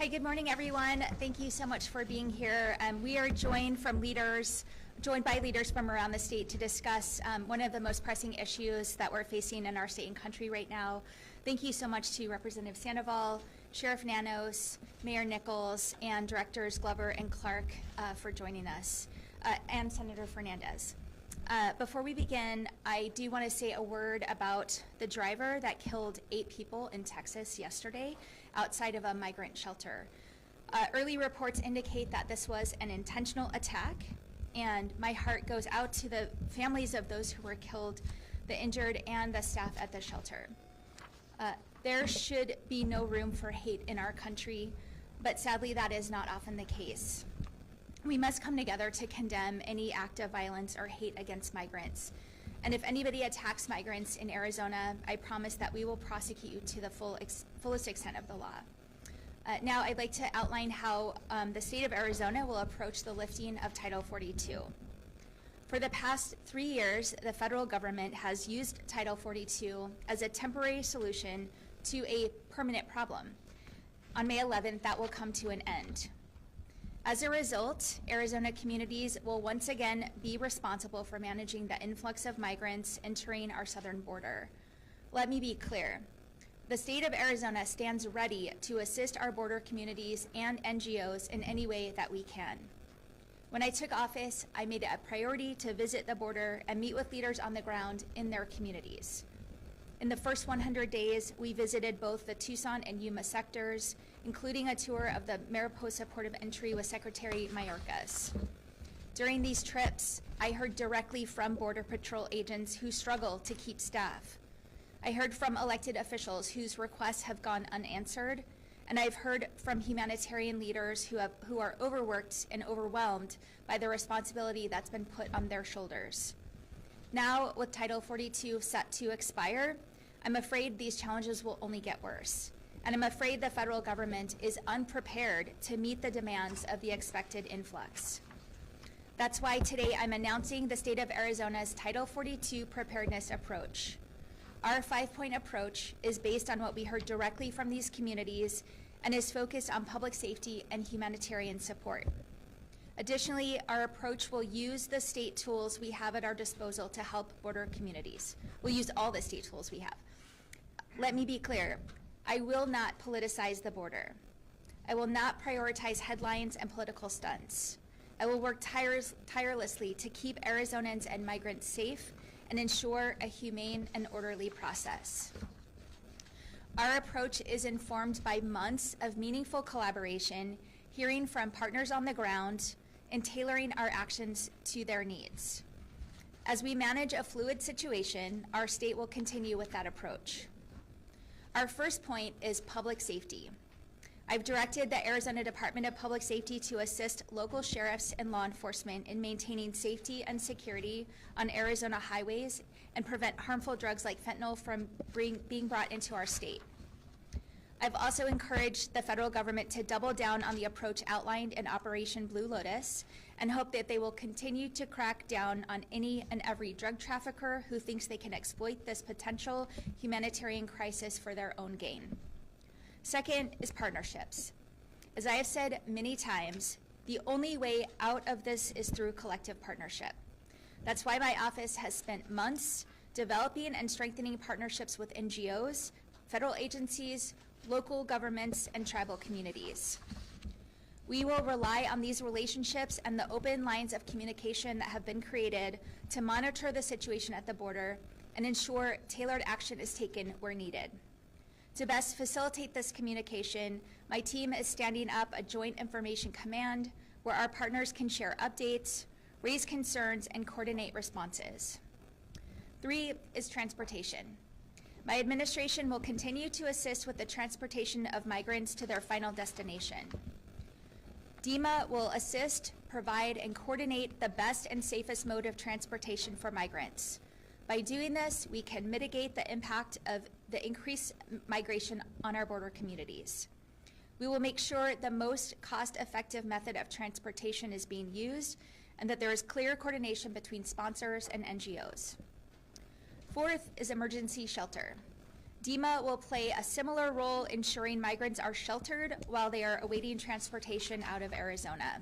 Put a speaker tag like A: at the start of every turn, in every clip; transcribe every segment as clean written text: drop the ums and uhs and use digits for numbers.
A: Hi, good morning, everyone. Thank you so much for being here. We are joined by leaders from around the state to discuss one of the most pressing issues that we're facing in our state and country right now. Thank you so much to Representative Sandoval, Sheriff Nanos, Mayor Nicholls, and Directors Glover and Clark for joining us, and Senator Fernandez. Before we begin, I do want to say a word about the driver that killed 8 people in Texas yesterday outside of a migrant shelter. Early reports indicate that this was an intentional attack, and my heart goes out to the families of those who were killed, the injured, and the staff at the shelter. There should be no room for hate in our country, but sadly that is not often the case. We must come together to condemn any act of violence or hate against migrants. And if anybody attacks migrants in Arizona, I promise that we will prosecute you to the fullest extent of the law. Now I'd like to outline how the state of Arizona will approach the lifting of Title 42. For the past 3 years, the federal government has used Title 42 as a temporary solution to a permanent problem. On May 11th, that will come to an end. As a result, Arizona communities will once again be responsible for managing the influx of migrants entering our southern border. Let me be clear. The state of Arizona stands ready to assist our border communities and NGOs in any way that we can. When I took office, I made it a priority to visit the border and meet with leaders on the ground in their communities. In the first 100 days, we visited both the Tucson and Yuma sectors, including a tour of the Mariposa Port of Entry with Secretary Mayorkas. During these trips, I heard directly from Border Patrol agents who struggle to keep staff. I heard from elected officials whose requests have gone unanswered, and I've heard from humanitarian leaders who are overworked and overwhelmed by the responsibility that's been put on their shoulders. Now, with Title 42 set to expire, I'm afraid these challenges will only get worse. And I'm afraid the federal government is unprepared to meet the demands of the expected influx. That's why today I'm announcing the state of Arizona's Title 42 preparedness approach. Our 5-point approach is based on what we heard directly from these communities and is focused on public safety and humanitarian support. Additionally, our approach will use the state tools we have at our disposal to help border communities. We'll use all the state tools we have. Let me be clear, I will not politicize the border. I will not prioritize headlines and political stunts. I will work tirelessly to keep Arizonans and migrants safe and ensure a humane and orderly process. Our approach is informed by months of meaningful collaboration, hearing from partners on the ground, and tailoring our actions to their needs. As we manage a fluid situation, our state will continue with that approach. Our first point is public safety. I've directed the Arizona Department of Public Safety to assist local sheriffs and law enforcement in maintaining safety and security on Arizona highways and prevent harmful drugs like fentanyl from being brought into our state. I've also encouraged the federal government to double down on the approach outlined in Operation Blue Lotus and hope that they will continue to crack down on any and every drug trafficker who thinks they can exploit this potential humanitarian crisis for their own gain. Second is partnerships. As I have said many times, the only way out of this is through collective partnership. That's why my office has spent months developing and strengthening partnerships with NGOs, federal agencies, local governments, and tribal communities. We will rely on these relationships and the open lines of communication that have been created to monitor the situation at the border and ensure tailored action is taken where needed. To best facilitate this communication, my team is standing up a joint information command where our partners can share updates, raise concerns, and coordinate responses. 3 is transportation. My administration will continue to assist with the transportation of migrants to their final destination. DEMA will assist, provide, and coordinate the best and safest mode of transportation for migrants. By doing this, we can mitigate the impact of the increased migration on our border communities. We will make sure the most cost-effective method of transportation is being used and that there is clear coordination between sponsors and NGOs. 4th is emergency shelter. DEMA will play a similar role ensuring migrants are sheltered while they are awaiting transportation out of Arizona.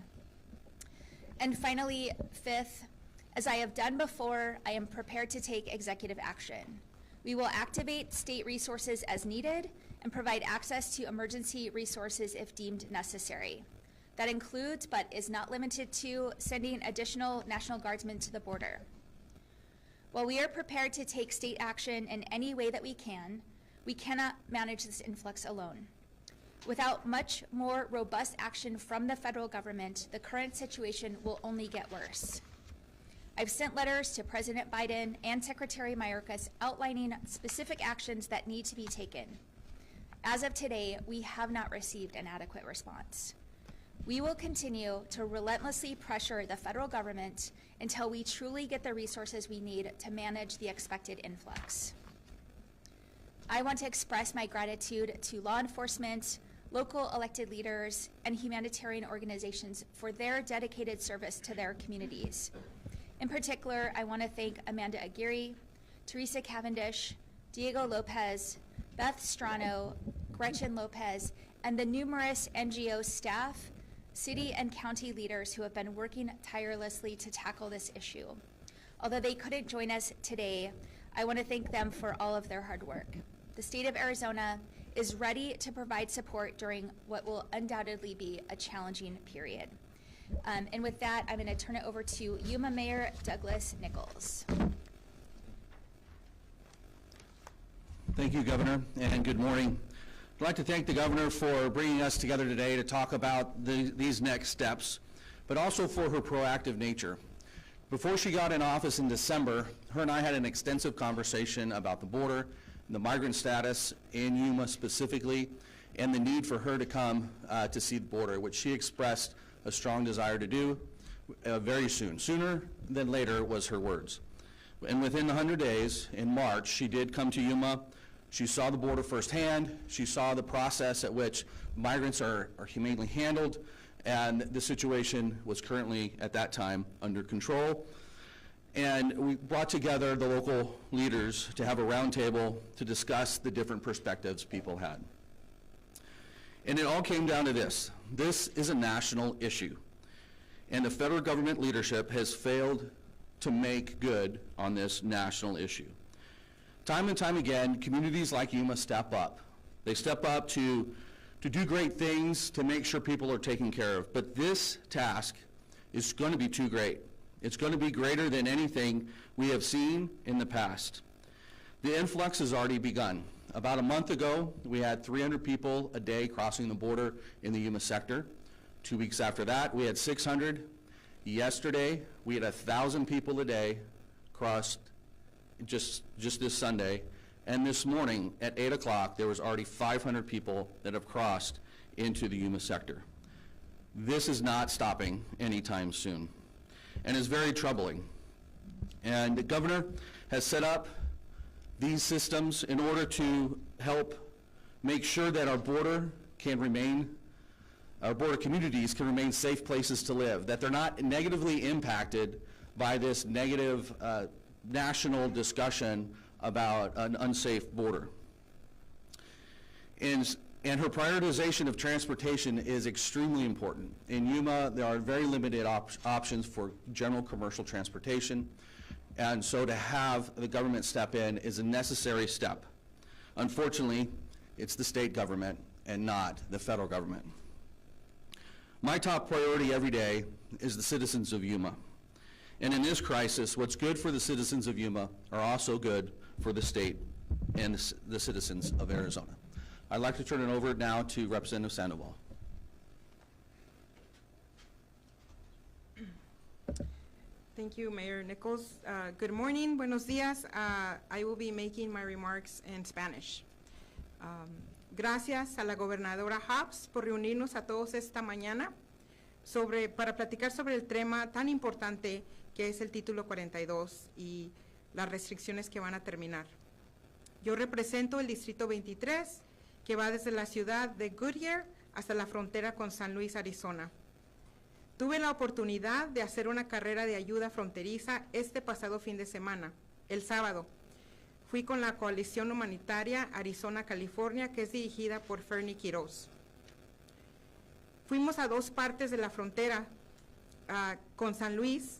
A: And finally, fifth, as I have done before, I am prepared to take executive action. We will activate state resources as needed and provide access to emergency resources if deemed necessary. That includes, but is not limited to, sending additional National Guardsmen to the border. While we are prepared to take state action in any way that we cannot manage this influx alone. Without much more robust action from the federal government, the current situation will only get worse. I've sent letters to President Biden and Secretary Mayorkas outlining specific actions that need to be taken. As of today, we have not received an adequate response. We will continue to relentlessly pressure the federal government until we truly get the resources we need to manage the expected influx. I want to express my gratitude to law enforcement, local elected leaders, and humanitarian organizations for their dedicated service to their communities. In particular, I want to thank Amanda Aguirre, Teresa Cavendish, Diego Lopez, Beth Strano, Gretchen Lopez, and the numerous NGO staff, city and county leaders who have been working tirelessly to tackle this issue. Although they couldn't join us today, I want to thank them for all of their hard work. The state of Arizona is ready to provide support during what will undoubtedly be a challenging period. And with that, I'm going to turn it over to Yuma Mayor Douglas Nicholls.
B: Thank you, Governor, and good morning. I'd like to thank the Governor for bringing us together today to talk about these next steps, but also for her proactive nature. Before she got in office in December, her and I had an extensive conversation about the border, the migrant status in Yuma specifically, and the need for her to come to see the border, which she expressed a strong desire to do very soon. Sooner than later was her words. And within 100 days, in March, she did come to Yuma. She saw the border firsthand. She saw the process at which migrants are humanely handled, and the situation was currently, at that time, under control. And we brought together the local leaders to have a roundtable to discuss the different perspectives people had. And it all came down to this. This is a national issue, and the federal government leadership has failed to make good on this national issue. Time and time again, communities like Yuma step up. They step up to do great things, to make sure people are taken care of. But this task is going to be too great. It's going to be greater than anything we have seen in the past. The influx has already begun. About a month ago, we had 300 people a day crossing the border in the Yuma sector. 2 weeks after that, we had 600. Yesterday, we had 1,000 people a day crossed just this Sunday. And this morning at 8 o'clock, there was already 500 people that have crossed into the Yuma sector. This is not stopping anytime soon, and is very troubling. And the governor has set up these systems in order to help make sure that our border communities can remain safe places to live, that they're not negatively impacted by this negative national discussion about an unsafe border. And her prioritization of transportation is extremely important. In Yuma, there are very limited options for general commercial transportation, and so to have the government step in is a necessary step. Unfortunately, it's the state government and not the federal government. My top priority every day is the citizens of Yuma. And in this crisis, what's good for the citizens of Yuma are also good for the state and the citizens of Arizona. I'd like to turn it over now to Representative Sandoval.
C: Thank you, Mayor Nicholls. Good morning, buenos días. I will be making my remarks in Spanish. Gracias a la gobernadora Hobbs por reunirnos a todos esta mañana para platicar sobre el tema tan importante que es el título 42 y las restricciones que van a terminar. Yo represento el distrito 23, que va desde la ciudad de Goodyear hasta la frontera con San Luis, Arizona. Tuve la oportunidad de hacer una carrera de ayuda fronteriza este pasado fin de semana, el sábado. Fui con la coalición humanitaria Arizona-California, que es dirigida por Fernie Quiroz. Fuimos a dos partes de la frontera, con San Luis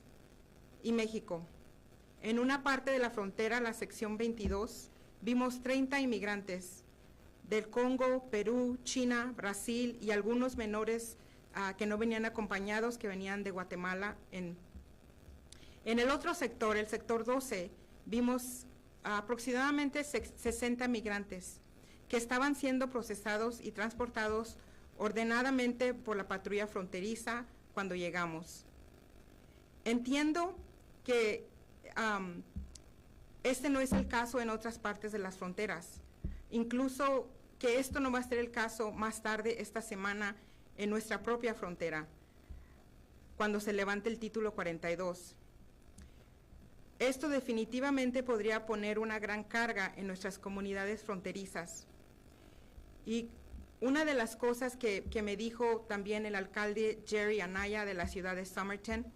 C: y México. En una parte de la frontera, la sección 22, vimos 30 inmigrantes del Congo, Perú, China, Brasil y algunos menores que no venían acompañados, que venían de Guatemala. En el otro sector, el sector 12, vimos aproximadamente 60 migrantes que estaban siendo procesados y transportados ordenadamente por la patrulla fronteriza cuando llegamos. Entiendo que este no es el caso en otras partes de las fronteras, incluso que esto no va a ser el caso más tarde esta semana en nuestra propia frontera, cuando se levante el título 42. Esto definitivamente podría poner una gran carga en nuestras comunidades fronterizas. Y una de las cosas que me dijo también el alcalde Jerry Anaya de la ciudad de Somerton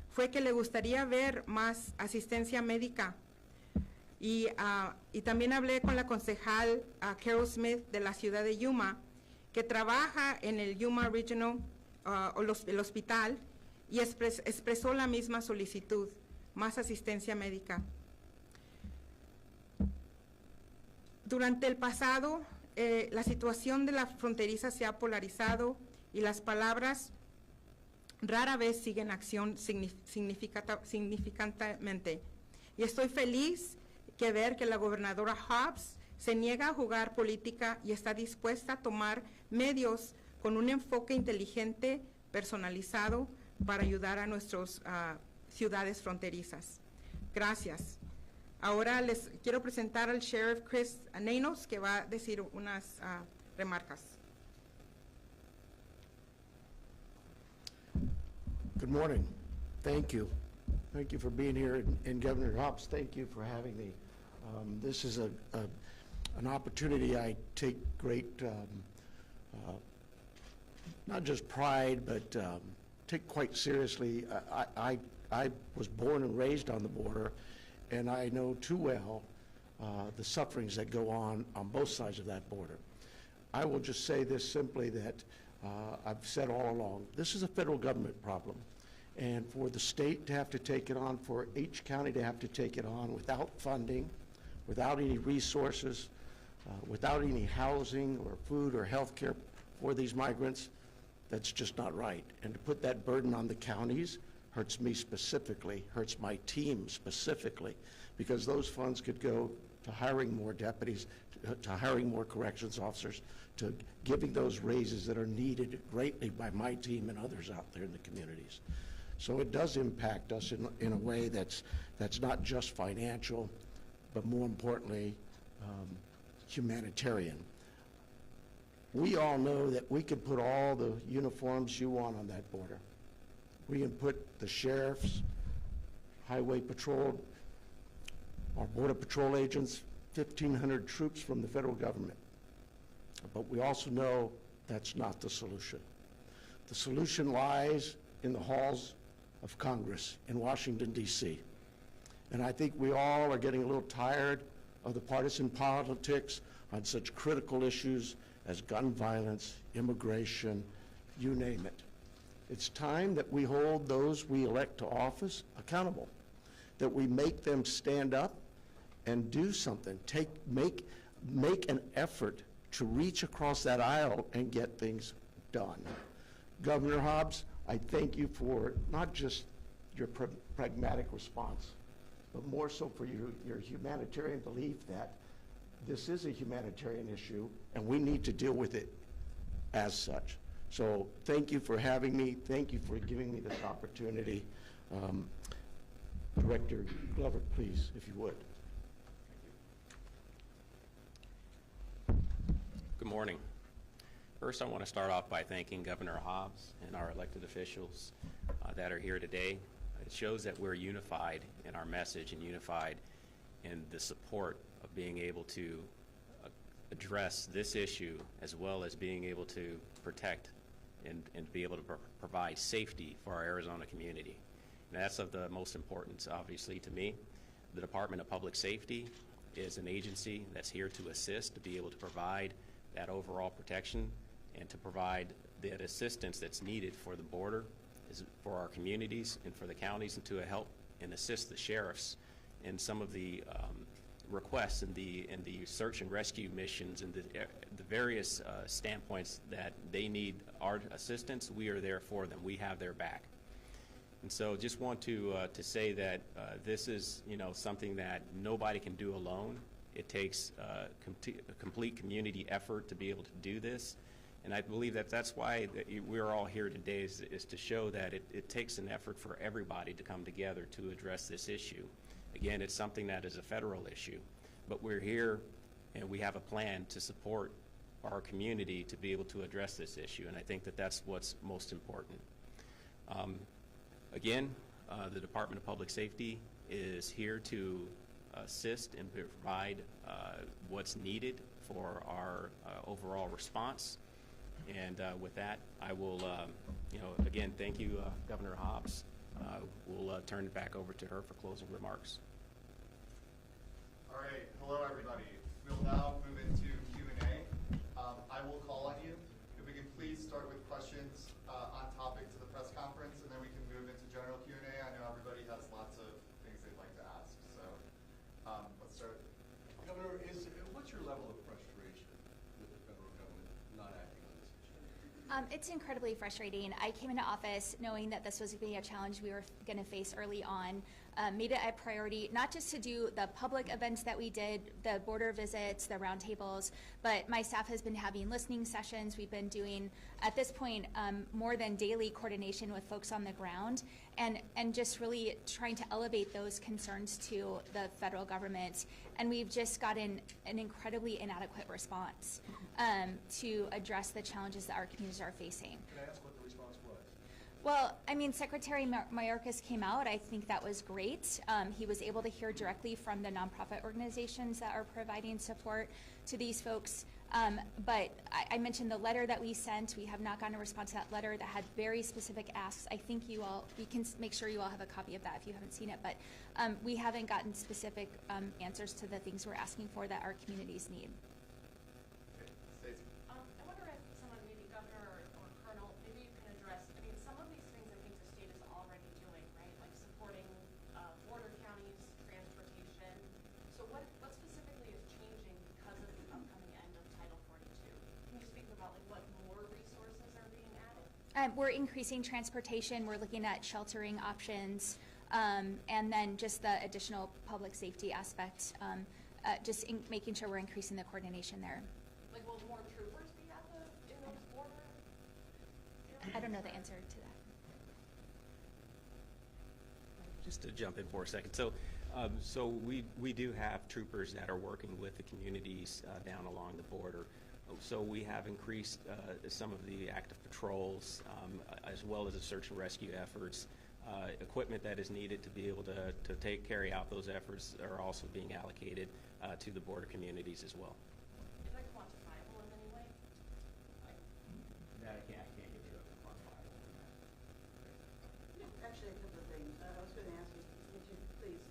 C: fue que le gustaría ver más asistencia médica. Y también hablé con la concejal Carol Smith de la ciudad de Yuma, que trabaja en el Yuma Regional, el hospital, y expresó la misma solicitud, más asistencia médica. Durante el pasado, la situación de la fronteriza se ha polarizado y las palabras rara vez siguen acción significativamente. Y estoy feliz que ver que la gobernadora Hobbs se niega a jugar política y está dispuesta a tomar medios con un enfoque inteligente, personalizado, para ayudar a nuestras ciudades fronterizas. Gracias. Ahora les quiero presentar al Sheriff Chris Nanos, que va a decir unas remarcas.
D: Good morning. Thank you. Thank you for being here, and Governor Hobbs, thank you for having me. This is an opportunity I take great, not just pride, but take quite seriously. I was born and raised on the border, and I know too well the sufferings that go on both sides of that border. I will just say this simply, that I've said all along, this is a federal government problem. And for the state to have to take it on, for each county to have to take it on without funding, without any resources, without any housing or food or health care for these migrants, that's just not right. And to put that burden on the counties hurts me specifically, hurts my team specifically, because those funds could go to hiring more deputies, to hiring more corrections officers, to giving those raises that are needed greatly by my team and others out there in the communities. So it does impact us in a way that's not just financial, but more importantly, humanitarian. We all know that we could put all the uniforms you want on that border. We can put the sheriffs, highway patrol, our border patrol agents, 1,500 troops from the federal government. But we also know that's not the solution. The solution lies in the halls of Congress in Washington, D.C. And I think we all are getting a little tired of the partisan politics on such critical issues as gun violence, immigration, you name it. It's time that we hold those we elect to office accountable, that we make them stand up and do something, make an effort to reach across that aisle and get things done. Governor Hobbs, I thank you for not just your pragmatic response, but more so for your humanitarian belief that this is a humanitarian issue and we need to deal with it as such. So thank you for having me. Thank you for giving me this opportunity. Director Glover, please, if you would.
E: Good morning. First, I want to start off by thanking Governor Hobbs and our elected officials that are here today. It shows that we're unified in our message and unified in the support of being able to address this issue, as well as being able to protect and be able to provide safety for our Arizona community. And that's of the most importance, obviously, to me. The Department of Public Safety is an agency that's here to assist, to be able to provide that overall protection and to provide that assistance that's needed for the border, for our communities and for the counties, and to help and assist the sheriffs in some of the requests and the search and rescue missions and the various standpoints that they need our assistance. We are there for them. We have their back. And so just want to say that this is, something that nobody can do alone. It takes a complete community effort to be able to do this. And I believe that that's why we're all here today is to show that it takes an effort for everybody to come together to address this issue. Again, it's something that is a federal issue, but we're here and we have a plan to support our community to be able to address this issue, and I think that that's what's most important. Again, the Department of Public Safety is here to assist and provide what's needed for our overall response. And with that, I will, again, thank you, Governor Hobbs. We'll turn it back over to her for closing remarks.
F: All right. Hello, everybody. We'll now move into Q&A. I will call on you. If we can please start with questions on topic to the press conference, and then we can move into general Q&A. I know everybody has lots of things they'd like to ask. So let's start.
G: Governor, what's your level of frustration with the federal government not acting on this issue?
A: It's incredibly frustrating. I came into office knowing that this was going to be a challenge we were going to face early on. Made it a priority, not just to do the public events that we did, the border visits, the roundtables, but my staff has been having listening sessions. We've been doing, at this point, more than daily coordination with folks on the ground, and just really trying to elevate those concerns to the federal government. And we've just gotten an incredibly inadequate response to address the challenges that our communities are facing.
G: Can I ask what the response was?
A: Well, I mean, Secretary Mayorkas came out. I think that was great. He was able to hear directly from the nonprofit organizations that are providing support to these folks. But I mentioned the letter that we sent. We have not gotten a response to that letter that had very specific asks. I think we can make sure you all have a copy of that if you haven't seen it. But we haven't gotten specific answers to the things we're asking for that our communities need.
F: Stacey.
H: I wonder if someone, maybe Governor or Colonel, maybe you can address, I mean, some of these things I think the state is already doing, right? Like supporting border counties, transportation. So what specifically is changing because of the upcoming end of Title 42? Can you speak about like what more resources are being added?
A: We're increasing transportation. We're looking at sheltering options, and then just the additional public safety aspect, just making sure we're increasing the coordination there.
H: Like will more troopers be in those border?
A: I don't know the answer to that.
E: Just to jump in for a second. So we do have troopers that are working with the communities down along the border. So we have increased some of the active patrols as well as the search and rescue efforts. Equipment that is needed to be able to carry out those efforts are also being allocated to the border communities as well.
H: Is that quantifiable in any way?
E: That I can't give you a quantifiable.
I: Actually, a couple of things. I was going to ask you, would you please,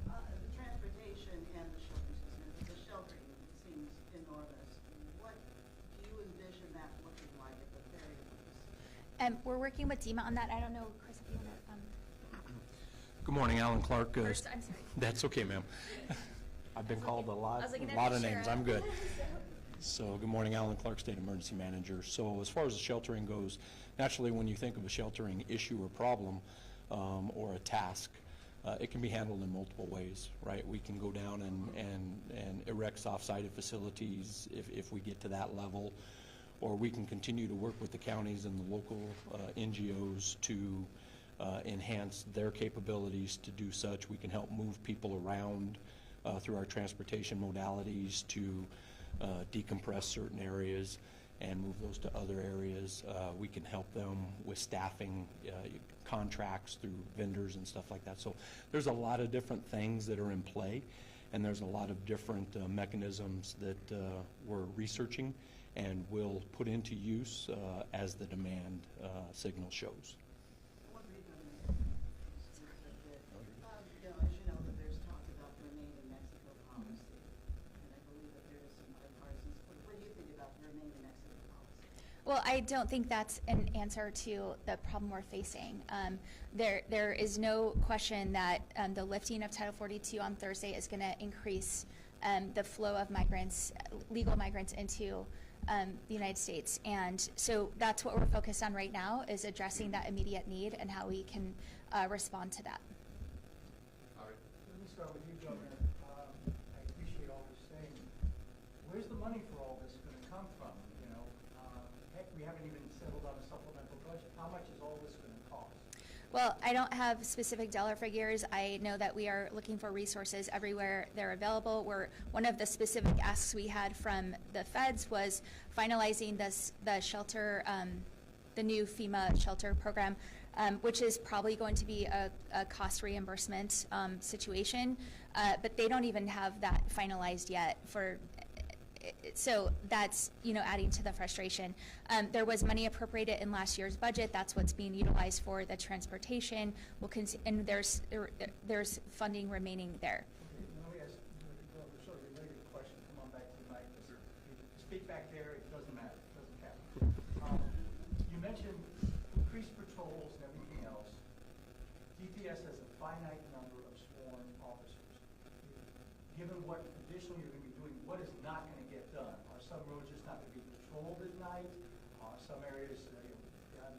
I: the transportation and the shelter system. The sheltering seems enormous. What do you envision that looking like at the very least?
A: We're working with DEMA on that. I don't know, Chris, if you want to.
J: Good morning, Alan Clark.
A: First, I'm sorry.
J: That's okay, ma'am. I've been called a lot of names. I'm good. So, good morning, Alan Clark, State Emergency Manager. So, as far as the sheltering goes, naturally, when you think of a sheltering issue or problem or a task, it can be handled in multiple ways, right? We can go down and erect soft-sided facilities if we get to that level, or we can continue to work with the counties and the local NGOs to enhance their capabilities to do such. We can help move people around through our transportation modalities to decompress certain areas and move those to other areas. We can help them with staffing contracts through vendors and stuff like that. So there's a lot of different things that are in play, and there's a lot of different mechanisms that we're researching and will put into use as the demand signal shows.
I: One reason I'm asking is that, as you know, that there's talk about remaining next
A: Well, I don't think that's an answer to the problem we're facing. There is no question that the lifting of Title 42 on Thursday is going to increase the flow of migrants, legal migrants into the United States. And so that's what we're focused on right now, is addressing that immediate need and how we can respond to that.
F: All right.
K: Let me start with you, Governor. I appreciate all you're saying. Where's the money for all this going to come from? You know, heck, we haven't even settled on a supplemental budget. How much is all this going to cost?
A: Well, I don't have specific dollar figures. I know that we are looking for resources everywhere they're available. One of the specific asks we had from the feds was finalizing the shelter, the new FEMA shelter program, which is probably going to be a cost reimbursement situation, but they don't even have that finalized yet so that's, adding to the frustration. There was money appropriated in last year's budget. That's what's being utilized for the transportation. And there's funding remaining there.
K: Okay, let me ask a sort of related question. Come on back to the mic. Speak back there. It doesn't matter. It doesn't count. You mentioned increased patrols and everything else. DPS has a finite number of sworn officers. Given what additionally you're going to be doing, what is not going to get done? Are some roads just not going to be patrolled at night? Are some areas, down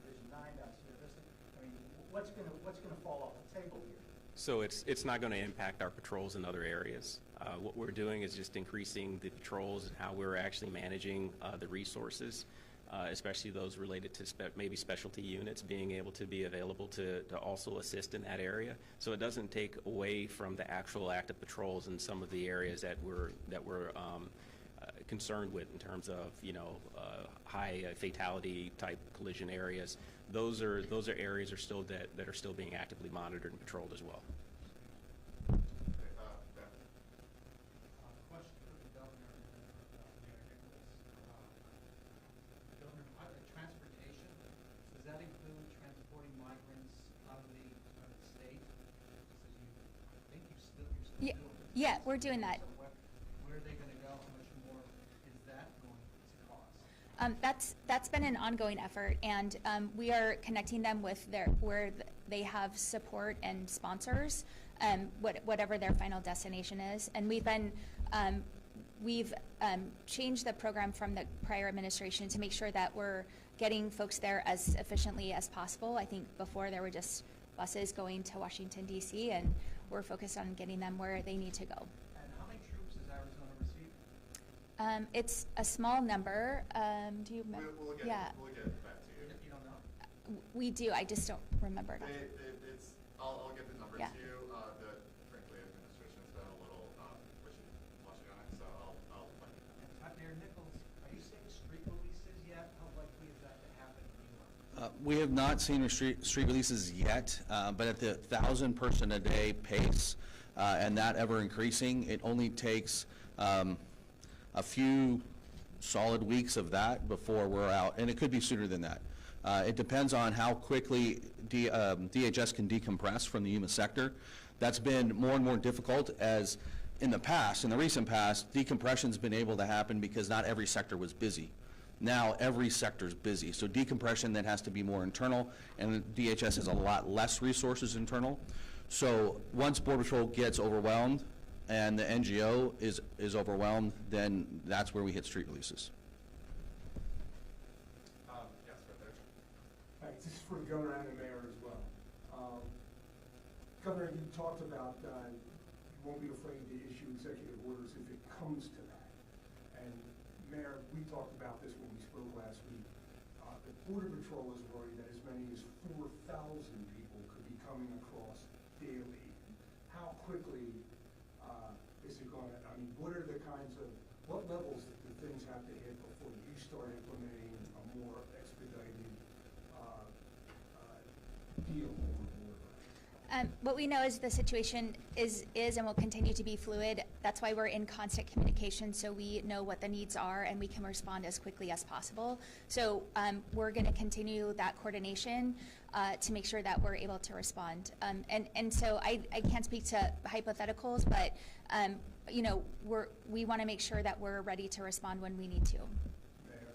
K: Division 9, down Sierra Vista? I mean, what's going to fall off the table here?
E: So it's not going to impact our patrols in other areas. What we're doing is just increasing the patrols and how we're actually managing the resources, especially those related to maybe specialty units being able to be available to also assist in that area. So it doesn't take away from the actual active patrols in some of the areas that we're concerned with in terms of high fatality type collision areas. Those are areas that are still being actively monitored and patrolled as well.
L: Question for the governor and Mayor Nichols. Governor, transportation, does that include transporting migrants out of the state? I think you're still doing it.
A: Yeah, we're doing that.
L: So where are they going to go? How much more is that going to cost?
A: That's been an ongoing effort, and we are connecting them with where they have support and sponsors, whatever their final destination is. And we've changed the program from the prior administration to make sure that we're getting folks there as efficiently as possible. I think before there were just buses going to Washington, D.C., and we're focused on getting them where they need to go.
L: And how many troops does Arizona receive?
A: It's a small number. Do you remember?
F: We'll get back to you.
L: If you don't know.
A: We do. I just don't remember it.
F: I'll get the number
A: Yeah.
F: to you. Frankly, administration's been a little wishy-washy on it, so I'll let you know.
L: And Mayor Nichols, are you seeing street releases yet? How likely is that to happen in Yuma?
B: We have not seen street releases yet, but at the 1,000-person-a-day pace, and that ever increasing, it only takes a few solid weeks of that before we're out, and it could be sooner than that. It depends on how quickly DHS can decompress from the Yuma sector. That's been more and more difficult as in the recent past, decompression's been able to happen because not every sector was busy. Now every sector's busy, so decompression then has to be more internal, and DHS has a lot less resources internal. So once Border Patrol gets overwhelmed and the NGO is overwhelmed, then that's where we hit street releases.
F: Yes, right there.
M: Thanks. This is for the governor and the mayor as well. Governor, you talked about you won't be afraid to issue executive orders if it comes to that. And Mayor, we talked about this when we spoke last week. The Border Patrol is worried that as many as 4,000 people could be coming across daily. How quickly is it going to, what are the what levels do things have to hit before you start implementing a more expedited deal over border?
A: What we know is the situation is and will continue to be fluid. That's why we're in constant communication, so we know what the needs are and we can respond as quickly as possible. So we're going to continue that coordination to make sure that we're able to respond. And so I can't speak to hypotheticals, but we want to make sure that we're ready to respond when we need to.
M: Mayor,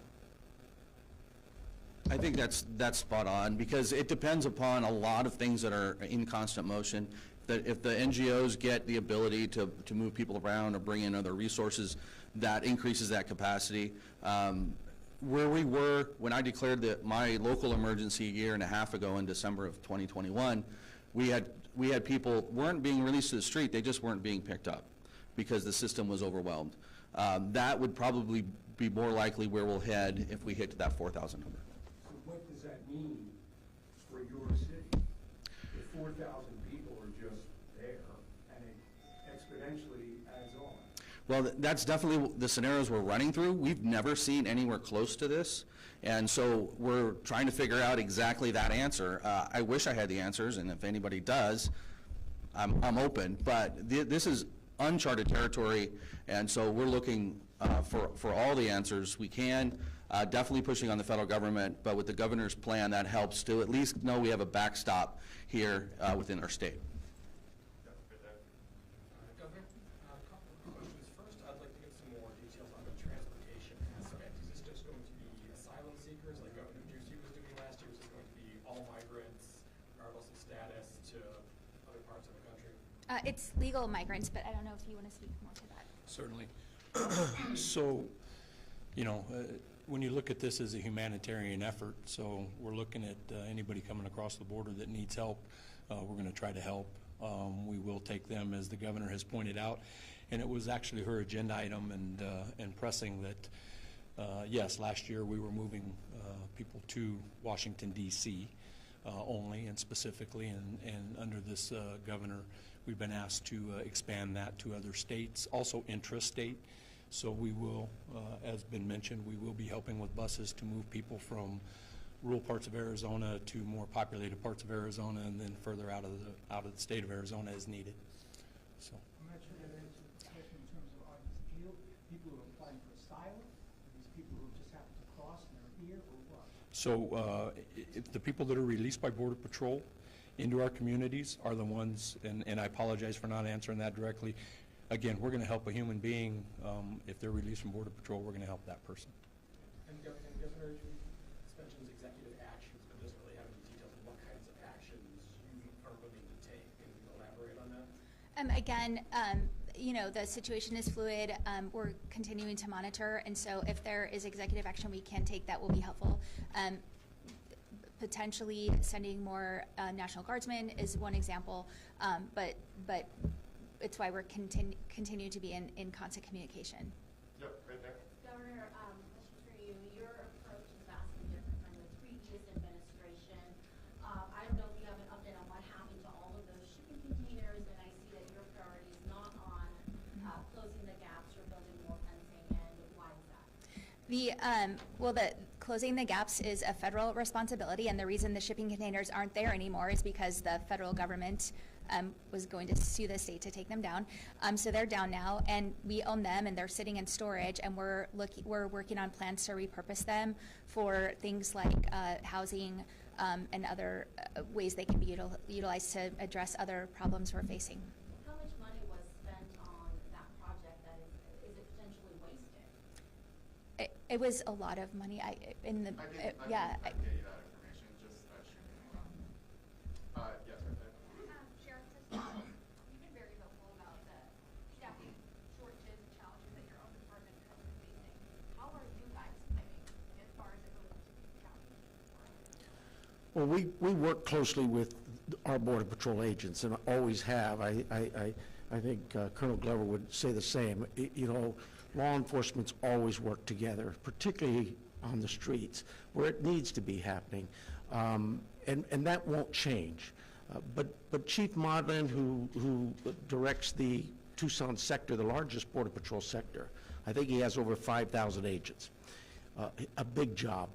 B: I think that's spot on, because it depends upon a lot of things that are in constant motion. That if the NGOs get the ability to move people around or bring in other resources, that increases that capacity. Where we were when I declared my local emergency a year and a half ago in December of 2021, we had people weren't being released to the street, they just weren't being picked up because the system was overwhelmed. That would probably be more likely where we'll head if we hit to that 4,000 number.
M: So what does that mean for your city? If 4,000 people are just there and it exponentially adds on?
B: Well, that's definitely the scenarios we're running through. We've never seen anywhere close to this, and so we're trying to figure out exactly that answer. I wish I had the answers, and if anybody does, I'm open, but this is uncharted territory, and so we're looking for all the answers we can, definitely pushing on the federal government, but with the governor's plan, that helps to at least know we have a backstop here within our state.
N: Governor, a couple of questions. First, I'd like to get some more details on the transportation aspect. Is this just going to be asylum seekers like Governor Ducey was doing last year? Is this going to be all migrants, regardless of status, to other parts of the country?
A: It's legal migrants, but I don't know if you want to speak more to that.
J: Certainly. So, you know, when you look at this as a humanitarian effort, so we're looking at anybody coming across the border that needs help, we're going to try to help. We will take them, as the governor has pointed out, and it was actually her agenda item and pressing that, yes, last year we were moving people to Washington, D.C. Only and specifically, and under this governor, we've been asked to expand that to other states, also intrastate. So we will, as been mentioned, we will be helping with buses to move people from rural parts of Arizona to more populated parts of Arizona, and then further out of the state of Arizona as needed. So.
K: I'm not sure that answers the question in terms of, are these people who are applying for asylum, are these people who just happen to cross and are here, or what?
J: So the people that are released by Border Patrol into our communities are the ones, and I apologize for not answering that directly. Again, we're going to help a human being. If they're released from Border Patrol, we're going to help that person.
N: And Governor mentions executive actions, but doesn't really have any details of what kinds of actions you are willing to take. Can you elaborate on that?
A: Again, you know, the situation is fluid. We're continuing to monitor, and so if there is executive action we can take, that will be helpful. Potentially sending more National Guardsmen is one example, but it's why we're continuing to be in constant communication.
F: Yep, right there.
H: Governor, question for you. Your approach is vastly different from the previous administration. I don't know if you have an update on what happened to all of those shipping containers, and I see that your priority is not on closing the gaps or building more fencing, and why is that?
A: The closing the gaps is a federal responsibility, and the reason the shipping containers aren't there anymore is because the federal government was going to sue the state to take them down. So they're down now, and we own them, and they're sitting in storage, and we're working on plans to repurpose them for things like housing and other ways they can be utilized to address other problems we're facing.
H: How much money was spent on that project that is it potentially wasted?
A: It was a lot of money.
F: I can get you that information, just shoot me an email. Yes, right there.
H: Sheriff, you've been very vocal about the staffing shortages and challenges that your own department is currently facing. How are you guys planning as far as it goes to these challenges?
D: Well, we work closely with our Border Patrol agents, and always have. I think Colonel Glover would say the same. You know, law enforcement's always worked together, particularly on the streets, where it needs to be happening, and that won't change. But Chief Modlin, who directs the Tucson sector, the largest Border Patrol sector, I think he has over 5,000 agents. A big job.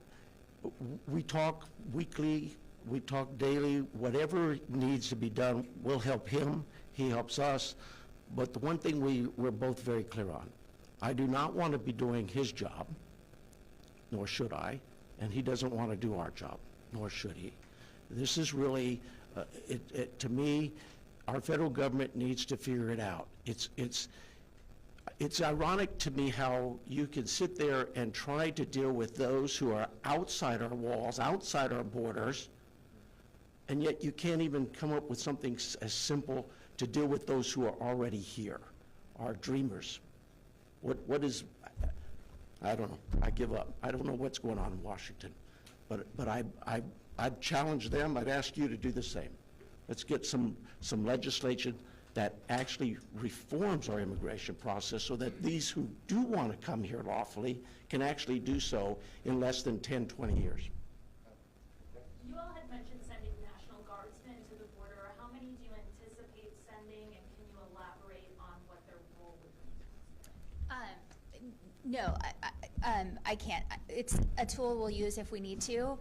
D: We talk weekly, we talk daily. Whatever needs to be done, we'll help him, he helps us. But the one thing we're both very clear on, I do not want to be doing his job, nor should I, and he doesn't want to do our job, nor should he. This is really, to me, our federal government needs to figure it out. it's ironic to me how you can sit there and try to deal with those who are outside our walls, outside our borders, and yet you can't even come up with something as simple to deal with those who are already here, our dreamers. What is, I don't know, I give up. I don't know what's going on in Washington, but I'd challenge them, I'd ask you to do the same. Let's get some legislation that actually reforms our immigration process so that these who do want to come here lawfully can actually do so in less than 10, 20 years.
H: You all had mentioned sending National Guardsmen to the border. How many do you anticipate sending, and can you elaborate on what their role would be?
A: No, I can't. It's a tool we'll use if we need to,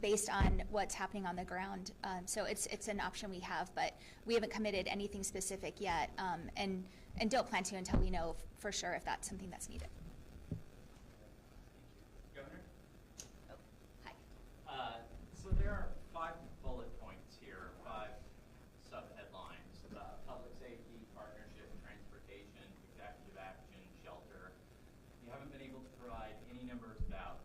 A: based on what's happening on the ground. So it's an option we have, but we haven't committed anything specific yet, and don't plan to until we know for sure if that's something that's needed.
O: Governor?
A: Oh, hi.
O: So there are 5 bullet points here, 5 sub-headlines: public safety, partnership, transportation, executive action, shelter. You haven't been able to provide any numbers about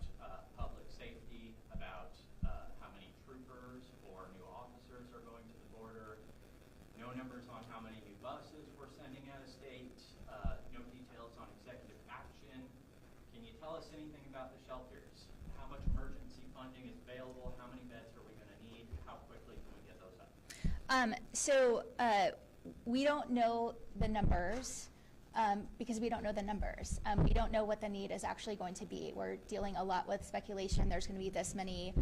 O: public safety, about how many troopers or new officers are going to the border, no numbers on how many new buses we're sending out of state, no details on executive action. Can you tell us anything about the shelters? How much emergency funding is available? How many beds are we going to need? How quickly can we get those up?
A: We don't know the numbers. Because we don't know the numbers. We don't know what the need is actually going to be. We're dealing a lot with speculation. There's going to be this many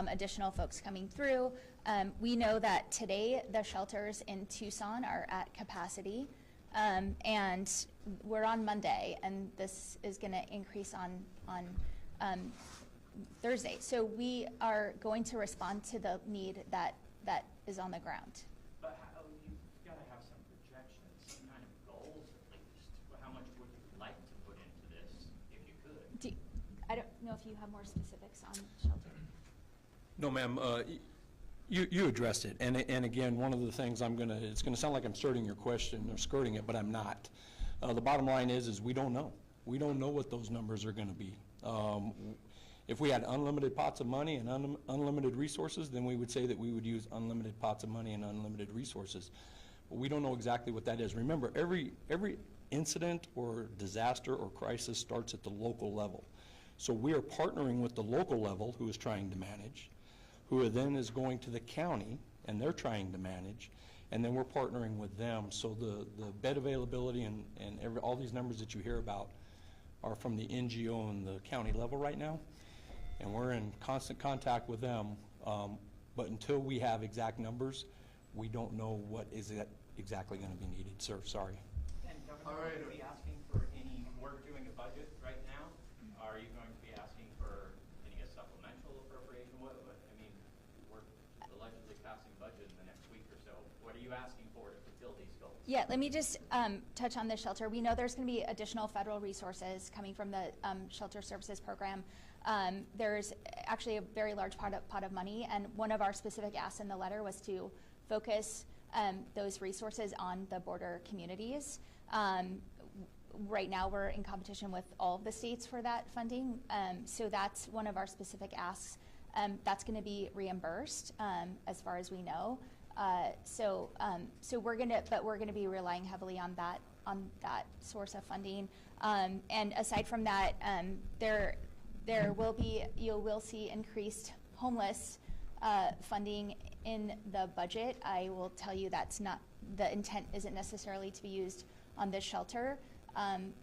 A: additional folks coming through. We know that today the shelters in Tucson are at capacity, and we're on Monday, and this is going to increase on Thursday. So we are going to respond to the need that is on the ground.
O: But you've got to have some projections, some kind of goals at least. How much would you like to put into this if you could?
A: I don't know if you have more specifics on shelter.
J: No, ma'am. You addressed it, and again, one of the things it's gonna sound like I'm skirting your question or skirting it, but I'm not. The bottom line is we don't know. We don't know what those numbers are gonna be. If we had unlimited pots of money and unlimited resources, then we would say that we would use unlimited pots of money and unlimited resources. But we don't know exactly what that is. Remember, every incident or disaster or crisis starts at the local level. So we are partnering with the local level, who is trying to manage, who then is going to the county, and they're trying to manage, and then we're partnering with them. So the bed availability and all these numbers that you hear about are from the NGO and the county level right now, and we're in constant contact with them. But until we have exact numbers, we don't know what is exactly going to be needed, sir. Sorry.
O: And Governor, are you going to be asking for any, we're doing a budget right now. Are you going to be asking for any supplemental appropriation? I mean, we're allegedly passing budget in the next week or so. What are you asking for to fulfill these goals?
A: Yeah, let me just touch on the shelter. We know there's going to be additional federal resources coming from the Shelter Services Program. There's actually a very large pot of money, and one of our specific asks in the letter was to focus those resources on the border communities. Right now, we're in competition with all of the states for that funding, so that's one of our specific asks. That's going to be reimbursed, as far as we know. So we're gonna be relying heavily on that source of funding. And aside from that, you will see increased homeless funding in the budget. I will tell you that's not, the intent isn't necessarily to be used on this shelter.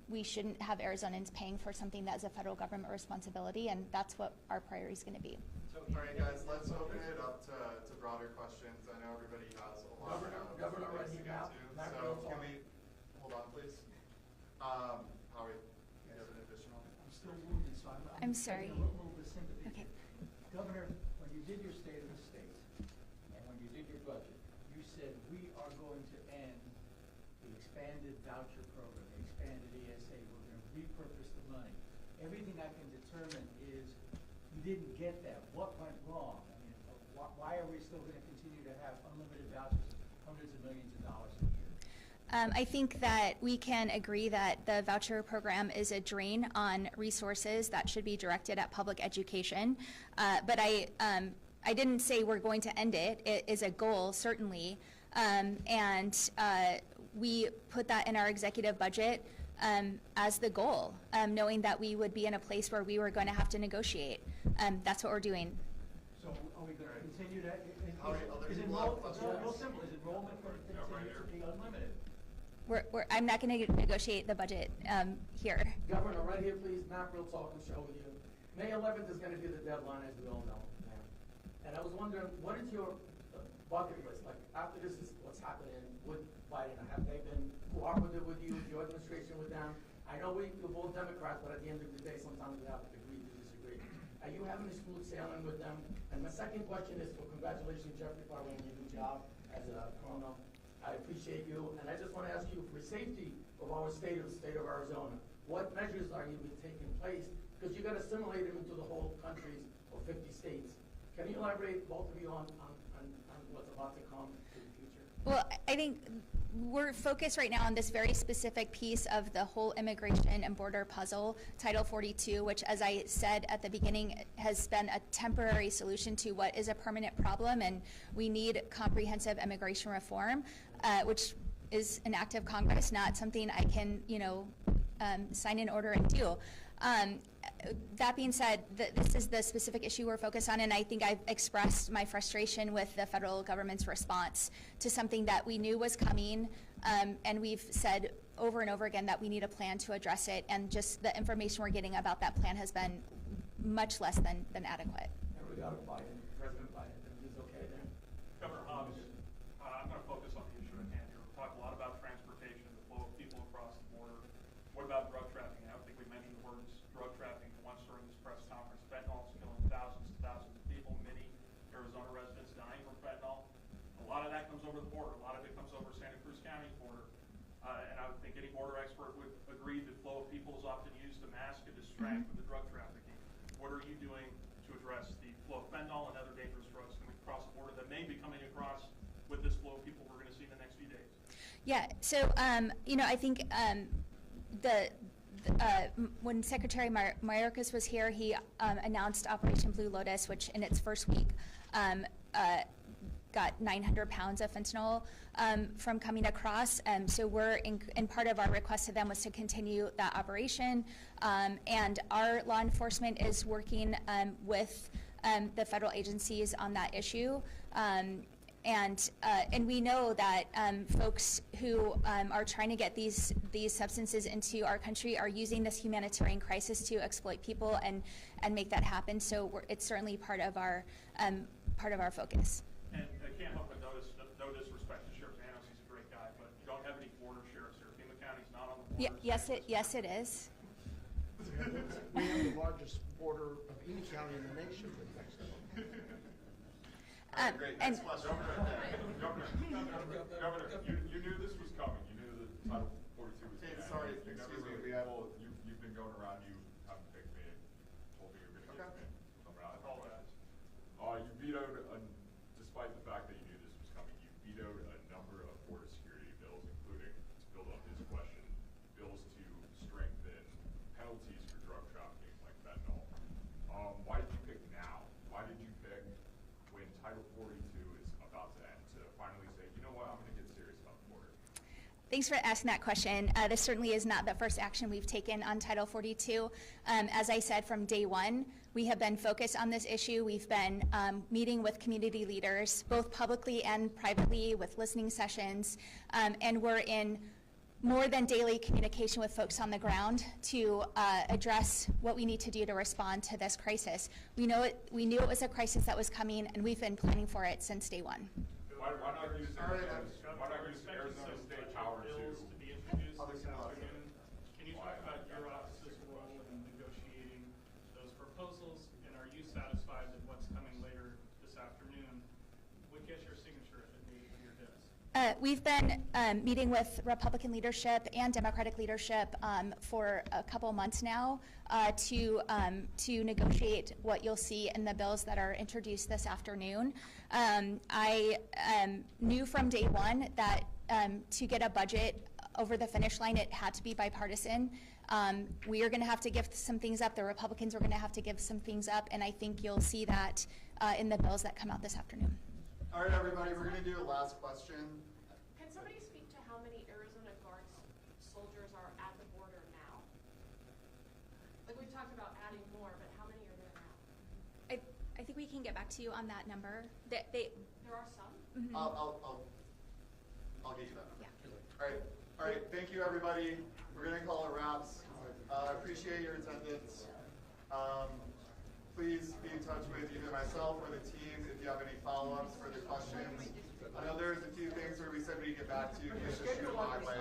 A: We shouldn't have Arizonans paying for something that's a federal government responsibility, and that's what our priority is going to be.
F: All right, guys, let's open it up to broader questions. I know everybody has a lot of things to get to. So can we, hold on, please. Howie, do you have an additional?
K: I'm still wounded, so
A: I'm sorry.
K: taking a little bit of sympathy.
A: Okay.
K: Governor, when you did your State of the State, and when you did your budget, you said we are going to end the expanded voucher program, the expanded ESA. We're going to repurpose the money. Everything I can determine is you didn't get that. What went wrong? I mean, why are we still going to continue to have unlimited vouchers of hundreds of millions of dollars a year?
A: I think that we can agree that the voucher program is a drain on resources that should be directed at public education. But I didn't say we're going to end it. It is a goal, certainly. We put that in our executive budget as the goal, knowing that we would be in a place where we were going to have to negotiate. That's what we're doing.
K: So are we going to continue that? Is
F: people have
K: it's real simple. Is enrollment going to continue to be unlimited?
A: I'm not going to negotiate the budget here.
P: Governor, right here, please. Matt, real talk and show with you. May 11th is going to be the deadline, as we all know, ma'am. And I was wondering, what is your bucket list? Like, after this is what's happening with Biden, have they been cooperative with you, your administration with them? I know we're both Democrats, but at the end of the day, sometimes we have to agree to disagree. Are you having a smooth sailing with them? And my second question is for congratulations, Jeffrey, on your new job as a colonel. I appreciate you, and I just want to ask you, for safety of our state of Arizona, what measures are you taking place? Because you got to assimilate them into the whole countries of 50 states. Can you elaborate, both of you, on what's about to come in the future?
A: Well, I think we're focused right now on this very specific piece of the whole immigration and border puzzle, Title 42, which, as I said at the beginning, has been a temporary solution to what is a permanent problem, and we need comprehensive immigration reform, which is an act of Congress, not something I can, sign an order and do. That being said, this is the specific issue we're focused on, and I think I've expressed my frustration with the federal government's response to something that we knew was coming, and we've said over and over again that we need a plan to address it, and just the information we're getting about that plan has been much less than adequate.
P: And we got Biden, President Biden, and he's okay then?
Q: Governor Hobbs, I'm going to focus on the issue at hand here. We've talked a lot about transportation, the flow of people across the border. What about drug trafficking? I don't think we mentioned the words drug trafficking once during this press conference. Fentanyl is killing thousands and thousands of people, many Arizona residents dying from fentanyl. A lot of that comes over the border. A lot of it comes over Santa Cruz County's border. And I would think any border expert would agree the flow of people is often used to mask and distract from the drug trafficking. What are you doing to address the flow of fentanyl and other dangerous drugs coming across the border that may be coming across with this flow of people we're going to see in the next few days?
A: Yeah, so, I think when Secretary Mayorkas was here, he announced Operation Blue Lotus, which in its first week got 900 pounds of fentanyl from coming across. So we're in part of our request to them was to continue that operation. And our law enforcement is working with the federal agencies on that issue. And we know that folks who are trying to get these substances into our country are using this humanitarian crisis to exploit people and make that happen. So it's certainly part of our focus.
Q: And I can't help but notice, no disrespect to Sheriff Manos, he's a great guy, but you don't have any border sheriffs here. Yuma County's not on the border.
A: Yes, it is.
D: We have the largest border of any county in the nation with Mexico.
F: Great. Next question.
R: Governor, you knew this was coming. You knew that Title 42 was
F: Okay,
R: coming.
F: sorry,
R: You never
F: excuse me,
R: really-
F: we have-
R: well, you've been going around, you haven't picked me and told me you're going to get me.
Q: I apologize.
R: You vetoed, despite the fact that you knew this was coming, you vetoed a number of border security bills, including, to build up this question, bills to strengthen penalties for drug trafficking like fentanyl. Why did you pick now? Why did you pick when Title 42 is about to end to finally say, you know what, I'm going to get serious about the border?
A: Thanks for asking that question. This certainly is not the first action we've taken on Title 42. As I said, from day one, we have been focused on this issue. We've been meeting with community leaders, both publicly and privately, with listening sessions, and we're in more than daily communication with folks on the ground to address what we need to do to respond to this crisis. We knew it was a crisis that was coming, and we've been planning for it since day one.
R: Why not use Arizona State power
Q: bills to be introduced this afternoon? Can you talk about your office's role in negotiating those proposals, and are you satisfied that what's coming later this afternoon would get your signature if it made your desk?
A: We've been meeting with Republican leadership and Democratic leadership for a couple months now to negotiate what you'll see in the bills that are introduced this afternoon. I knew from day one that to get a budget over the finish line, it had to be bipartisan. We are going to have to give some things up. The Republicans are going to have to give some things up, and I think you'll see that in the bills that come out this afternoon.
F: All right, everybody, we're going to do a last question.
H: Can somebody speak to how many Arizona Guards soldiers are at the border now? Like, we've talked about adding more, but how many are there now?
A: I think we can get back to you on that number.
H: There are some?
A: Mhm.
F: I'll get you that number. Yeah. All right, thank you, everybody. We're going to call it wraps. I appreciate your attendance. Please be in touch with either myself or the team if you have any follow-ups, further questions. I know there's a few things where we said we'd get back to you. Just shoot my way.